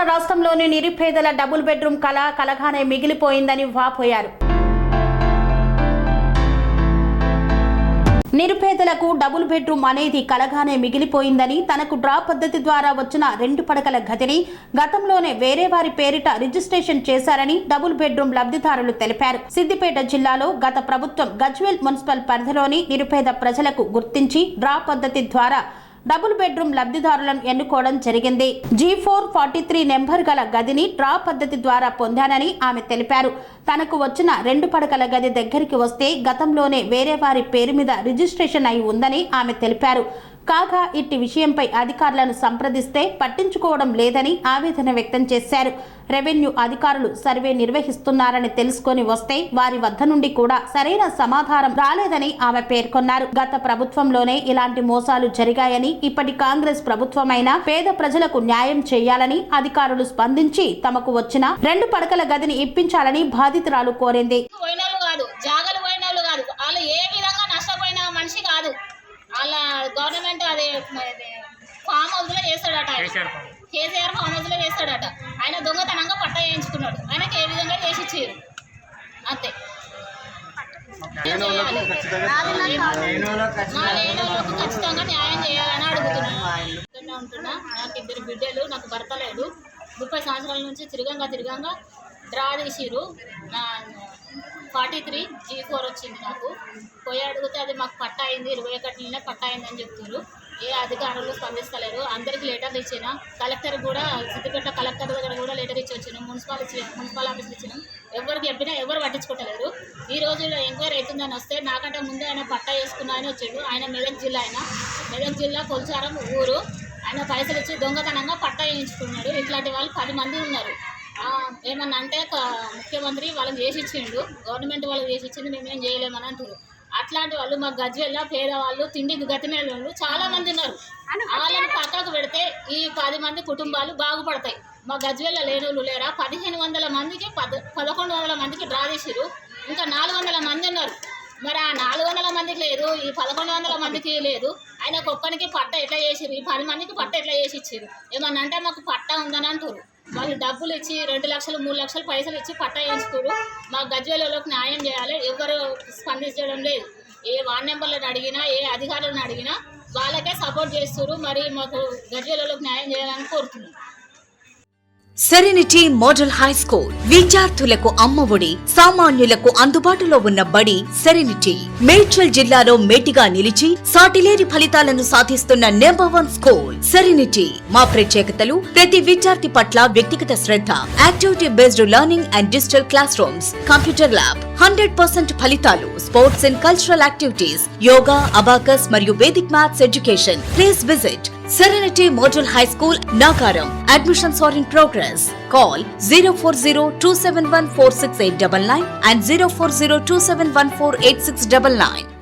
రాష్ట్రంలోని నిరుపేదల double bedroom కళ కలగానే మిగిలిపోయిందని వాపోయారు. నిరుపేదలకు డబుల్ బెడ్రూమ్ అనేది కలగానే మిగిలిపోయిందని, తనకు డ్రా పద్ధతి ద్వారా వచ్చిన 2 పడకల గదిని గతంలోనే వేరే వారి పేరిట రిజిస్ట్రేషన్ చేశారని డబుల్ బెడ్రూమ్ లబ్ధిదారులు తెలిపారు. సిద్దిపేట జిల్లాలో గత ప్రభుత్వం గజ్వేల్ మున్సిపల్ పరిధిలోని నిరుపేద ప్రజలకు గుర్తించి డ్రా పద్ధతి ద్వారా డబుల్ బెడ్రూమ్ లబ్ధిదారులను ఎన్నుకోవడం జరిగింది. G443 నెంబర్ గల గదిని డ్రా పద్ధతి ద్వారా పొందానని ఆమె తెలిపారు. తనకు వచ్చిన 2 పడకల గది దగ్గరికి వస్తే గతంలోనే వేరే వారి పేరు మీద రిజిస్ట్రేషన్ అయి ఉందని ఆమె తెలిపారు. కాగా ఇట్టి విషయంపై అధికారులను సంప్రదిస్తే పట్టించుకోవడం లేదని ఆవేదన వ్యక్తం చేశారు. రెవెన్యూ అధికారులు సర్వే నిర్వహిస్తున్నారని తెలుసుకొని వస్తే వారి వద్ద నుండి కూడా సరైన సమాధానం రాలేదని ఆమె పేర్కొన్నారు. గత ప్రభుత్వంలోనే ఇలాంటి మోసాలు జరిగాయని, ఇప్పటి కాంగ్రెస్ ప్రభుత్వమైనా పేద ప్రజలకు న్యాయం చేయాలని అధికారులు స్పందించి తమకు వచ్చిన 2 పడకల గదిని ఇప్పించాలని బాధితురాలు కోరింది. వాళ్ళ గవర్నమెంట్ అదే ఫామ్ హౌస్లో చేస్తాడట, కేసీఆర్ ఫామ్ హౌస్లో చేస్తాడట. ఆయన దొంగతనంగా పట్ట వేయించుకున్నాడు. ఆయనకి ఏ విధంగా చేసి ఇచ్చారు అంతే. మా లేనోళ్ళకు ఖచ్చితంగా న్యాయం చేయాలని అడుగుతున్నాను. ఉంటున్నా, నాకు 2 బిడ్డలు, నాకు భర్త లేదు. 30 సంవత్సరాల నుంచి తిరగంగా డ్రా తీసిరు. నా 43 G4 వచ్చింది. నాకు పోయి అడిగితే అది మాకు పట్టా అయింది, 21 పట్టా అయిందని చెప్తున్నారు. ఏ అధికారులు స్పందిస్తలేరు. అందరికీ లెటర్లు ఇచ్చిన, కలెక్టర్ కూడా సిద్దిపేట కలెక్టర్ దగ్గర కూడా లెటర్ ఇచ్చి వచ్చినాం, మున్సిపల్ ఆఫీస్కి ఇచ్చినాం. ఎవరికి చెప్పినా ఎవరు పట్టించుకోవట్లేరు. ఈ రోజు ఎంక్వైరీ అవుతుందని వస్తే నాకంటే ముందు ఆయన పట్టా వేసుకున్న ఆయన వచ్చాడు. ఆయన మెదక్ జిల్లా కొల్చారం ఊరు. ఆయన పైసలు ఇచ్చి దొంగతనంగా పట్టా వేయించుకున్నాడు. ఇట్లాంటి వాళ్ళు 10 మంది ఉన్నారు. ఏమన్నా అంటే ముఖ్యమంత్రి వాళ్ళకి చేసి ఇచ్చిండు, గవర్నమెంట్ వాళ్ళకి చేసి ఇచ్చింది, మేమేం చేయలేమని అంటారు. అట్లాంటి వాళ్ళు మా గజ్వేల్లో పేదవాళ్ళు, తిండికి గతిలేని వాళ్ళు చాలా మంది ఉన్నారు. వాళ్ళని పక్కకు పెడితే ఈ 10 మంది కుటుంబాలు బాగుపడతాయి. మా గజ్వేల్లో లేనోళ్ళు లేరా? 1500 మందికి 1100 మందికి డ్రా తీసిరు. ఇంకా 400 మంది ఉన్నారు. మరి ఆ 400 మందికి లేదు, ఈ 1100 మందికి లేదు. ఆయనకు ఒక్కరికి పట్ట ఎట్లా చేసిరు? ఈ 10 మందికి పట్ట ఎట్లా చేసి ఇచ్చారు? ఏమన్నా అంటే మాకు పట్ట ఉందని అంటారు. వాళ్ళు డబ్బులు ఇచ్చి 2 లక్షలు 3 లక్షలు పైసలు ఇచ్చి పట్టా వేయించుకోరు. మా గజ్వేలలోకి న్యాయం చేయాలి. ఎవరు స్పందించడం లేదు. ఏ వార్డ్ నెంబర్లను అడిగినా, ఏ అధికారులను అడిగినా వాళ్ళకే సపోర్ట్ చేస్తారు. మరి మాకు గజ్వేలలోకి న్యాయం చేయాలని కోరుతున్నాం. సెరెనిటీ మోడల్ హై స్కూల్ విద్యార్థులకు అమ్మఒడి, సామాన్యులకు అందుబాటులో ఉన్న బడి సెరెనిటీ. మేడ్చల్ జిల్లాలో మేటిగా నిలిచి సాటిలేని ఫలితాలను సాధిస్తున్న నెంబర్ 1 స్కూల్ సెరెనిటీ. మా ప్రత్యేకతలు: ప్రతి విద్యార్థి పట్ల వ్యక్తిగత శ్రద్ధ, activity based learning and digital classrooms, computer lab, 100% ఫలితాలు, sports and cultural activities, yoga, abacus మరియు Vedic maths education. Please visit Serenity Model High School, Nagaram. Admissions are in progress. Call 040-271-46899 and 040-271-48699.